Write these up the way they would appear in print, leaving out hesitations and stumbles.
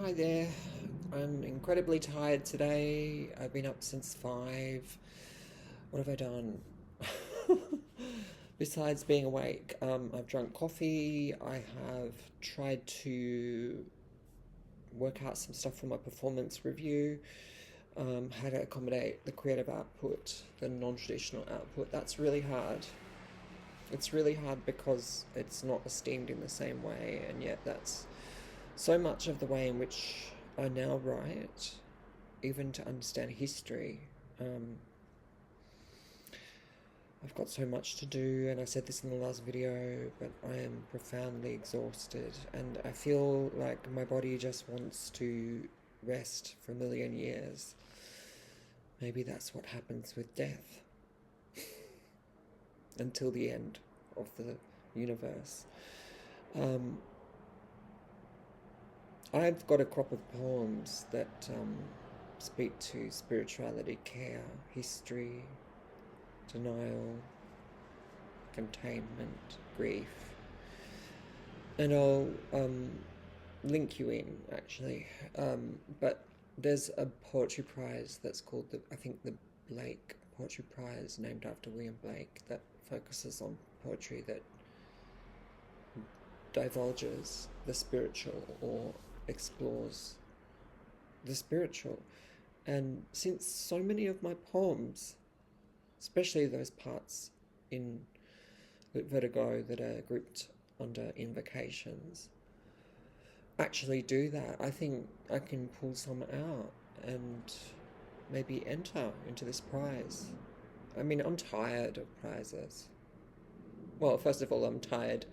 Hi there. I'm incredibly tired today. I've been up since 5. What have I done? Besides being awake, I've drunk coffee. I have tried to work out some stuff for my performance review, how to accommodate the creative output, the non traditional output. That's really hard. It's really hard because it's not esteemed in the same way, and yet that's so much of the way in which I now write, even to understand history. Um, I've got so much to do, and I said this in the last video, but I am profoundly exhausted, and I feel like my body just wants to rest for a million years. Maybe that's what happens with death until the end of the universe. Um, I've got a crop of poems that speak to spirituality, care, history, denial, containment, grief. And I'll link you in, actually. But there's a poetry prize that's called, I think, the Blake Poetry Prize, named after William Blake, that focuses on poetry that divulges the spiritual or explores the spiritual. And since so many of my poems, especially those parts in Vertigo that are grouped under invocations, actually do that, I think I can pull some out and maybe enter into this prize. I mean, I'm tired of prizes. Well, first of all, I'm tired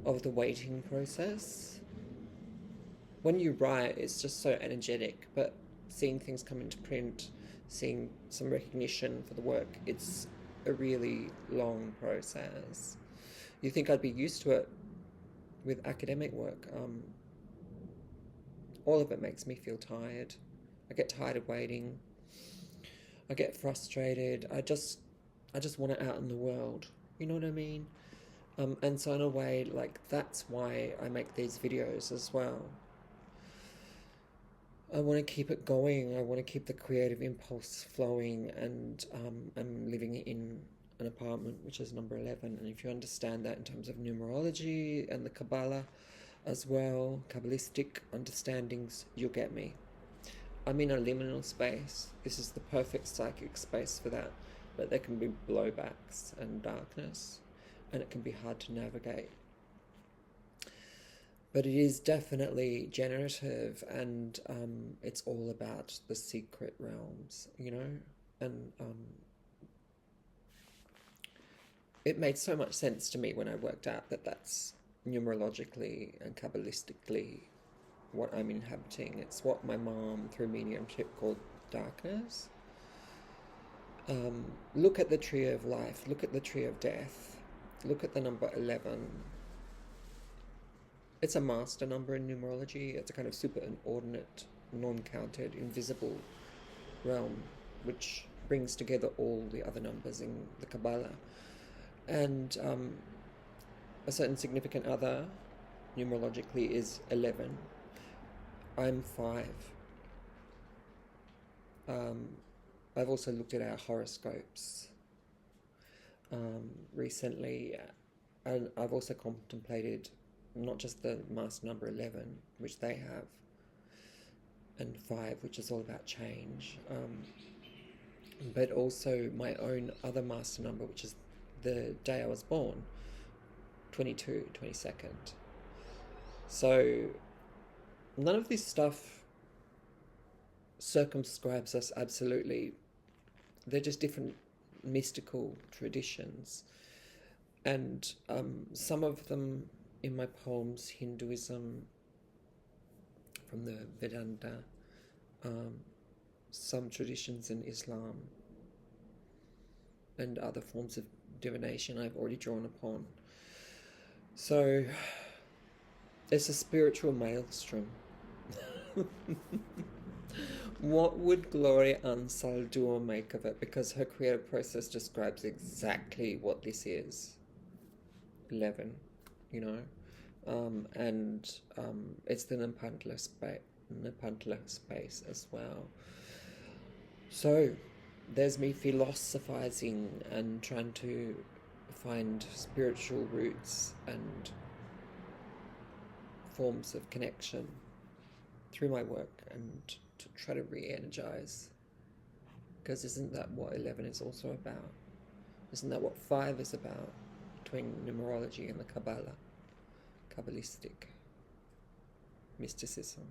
of the waiting process. When you write, it's just so energetic, but seeing things come into print, seeing some recognition for the work, it's a really long process. You think I'd be used to it with academic work. All of it makes me feel tired. I get tired of waiting. I get frustrated. I just want it out in the world. You know what I mean? And so in a way, like, that's why I make these videos as well. I want to keep it going. I want to keep the creative impulse flowing, and I'm living in an apartment which is number 11. And if you understand that in terms of numerology and the Kabbalah as well, Kabbalistic understandings, you'll get me. I'm in a liminal space. This is the perfect psychic space for that. But there can be blowbacks and darkness, and it can be hard to navigate. But it is definitely generative, and it's all about the secret realms, you know? And it made so much sense to me when I worked out that that's numerologically and Kabbalistically what I'm inhabiting. It's what my mom, through mediumship, called darkness. Look at the tree of life, look at the tree of death, look at the number 11. It's a master number in numerology. It's a kind of superordinate, non-counted, invisible realm, which brings together all the other numbers in the Kabbalah. And a certain significant other, numerologically, is 11. I'm 5. I've also looked at our horoscopes recently, and I've also contemplated not just the master number 11, which they have, and 5, which is all about change, but also my own other master number, which is the day I was born, 22, 22nd. So none of this stuff circumscribes us absolutely. They're just different mystical traditions. And some of them in my poems, Hinduism, from the Vedanta, some traditions in Islam, and other forms of divination I've already drawn upon. So it's a spiritual maelstrom. What would Gloria Anzaldúa make of it? Because her creative process describes exactly what this is. 11, you know? And it's the Nepantla Nepantla space as well. So there's me philosophizing and trying to find spiritual roots and forms of connection through my work and to try to re-energize. Because isn't that what 11 is also about? Isn't that what 5 is about, between numerology and the Kabbalah, Kabbalistic mysticism?